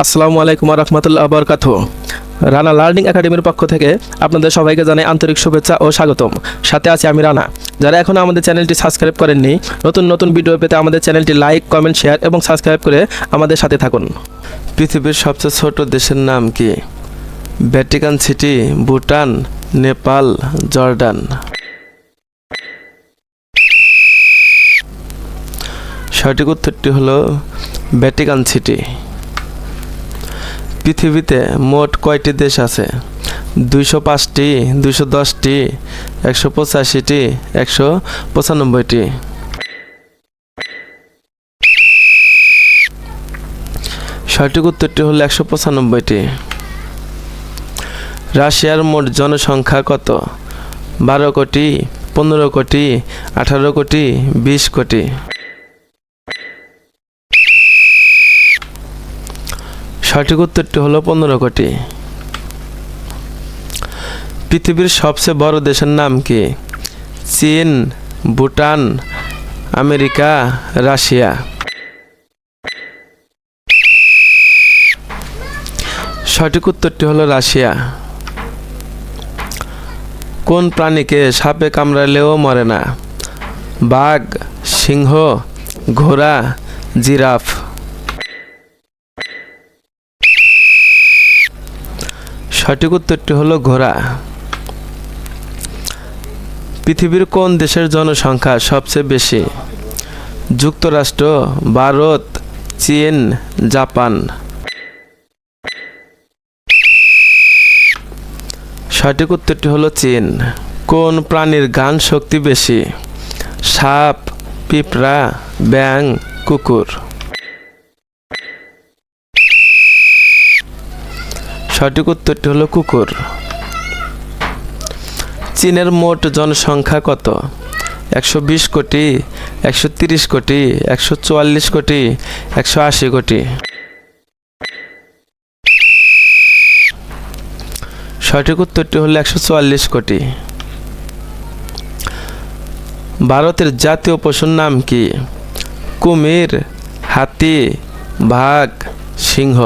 আসসালামু আলাইকুম ওয়া রাহমাতুল্লাহি ওয়া বারাকাতুহু। রানা লার্নিং একাডেমির পক্ষ থেকে আপনাদের সবাইকে জানাই আন্তরিক শুভেচ্ছা ও স্বাগতম। সাথে আছি আমি রানা। যারা এখনও আমাদের চ্যানেলটি সাবস্ক্রাইব করেননি, নতুন নতুন ভিডিও পেতে আমাদের চ্যানেলটি লাইক, কমেন্ট, শেয়ার এবং সাবস্ক্রাইব করে আমাদের সাথে থাকুন। পৃথিবীর সবচেয়ে ছোট দেশের নাম কি? Vatican city, Bhutan, Nepal, Jordan. সঠিক উত্তরটি হলো ভ্যাটিকান সিটি। পৃথিবীতে মোট কয়টি দেশ আছে? 205টি, 210টি, 185টি, 195টি। সঠিক উত্তরটি হলো 195টি। রাশিয়ার মোট জনসংখ্যা কত? 12 কোটি, 15 কোটি, 18 কোটি, 20 কোটি। সঠিক উত্তরটি হলো 15 কোটি। পৃথিবীর সবচেয়ে বড় দেশের নাম কি? চীন, ভুটান, আমেরিকা, রাশিয়া। সঠিক উত্তরটি হলো রাশিয়া। কোন প্রাণীকে সাপে কামড়ালেও মরে না? বাঘ, সিংহ, ঘোড়া, জিরাফ। সঠিক উত্তরটি হলো ঘোড়া। পৃথিবীর কোন দেশের জনসংখ্যা সবচেয়ে বেশি? যুক্তরাষ্ট্র, ভারত, চীন, জাপান। সঠিক উত্তরটি হলো চীন। কোন প্রাণীর ঘ্রাণ শক্তি বেশি? সাপ, পিঁপড়া, ব্যাঙ, কুকুর। সঠিক উত্তরটি হলো কুকুর। চীনের মোট জনসংখ্যা কত? 120 কোটি, 130 কোটি, 144 কোটি, 180 কোটি। সঠিক উত্তরটি হলো 144 কোটি। ভারতের জাতীয় পশুর নাম কি? কুমির, হাতি, বাঘ, সিংহ।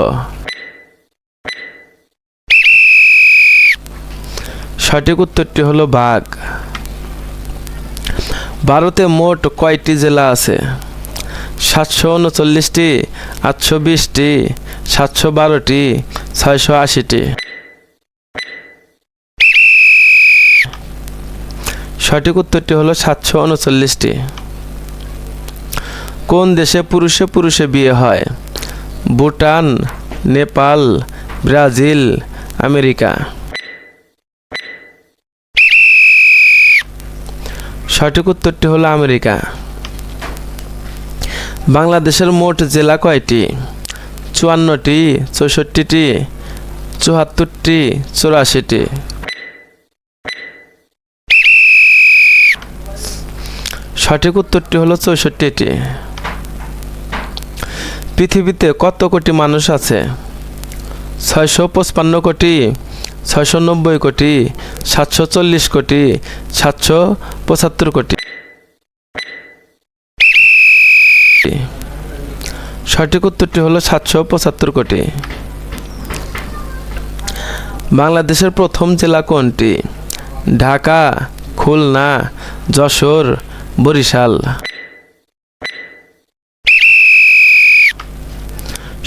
সঠিক উত্তরটি হলো বাঘ। ভারতে মোট কয়টি জেলা আছে? 739টি, 820টি, 712টি, 680টি। সঠিক উত্তরটি হলো 739টি। কোন দেশে পুরুষে পুরুষে বিয়ে হয়? Bhutan, Nepal, Brazil, America. সঠিক উত্তরটি হলো আমেরিকা। বাংলাদেশের মোট জেলা কয়টি? 54টি, 64টি, 74টি, 84টি। সঠিক উত্তরটি হলো 64টি। পৃথিবীতে কত কোটি মানুষ আছে? 655 কোটি, 690 কোটি, 740 কোটি, 775 কোটি। সঠিক উত্তরটি হলো 775 কোটি। বাংলাদেশের প্রথম জেলা কোনটি? ঢাকা, খুলনা, যশোর, বরিশাল।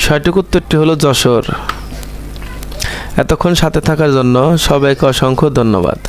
সঠিক উত্তরটি হলো যশোর। এতক্ষণ সাথে থাকার জন্য সবাইকে অসংখ্য ধন্যবাদ।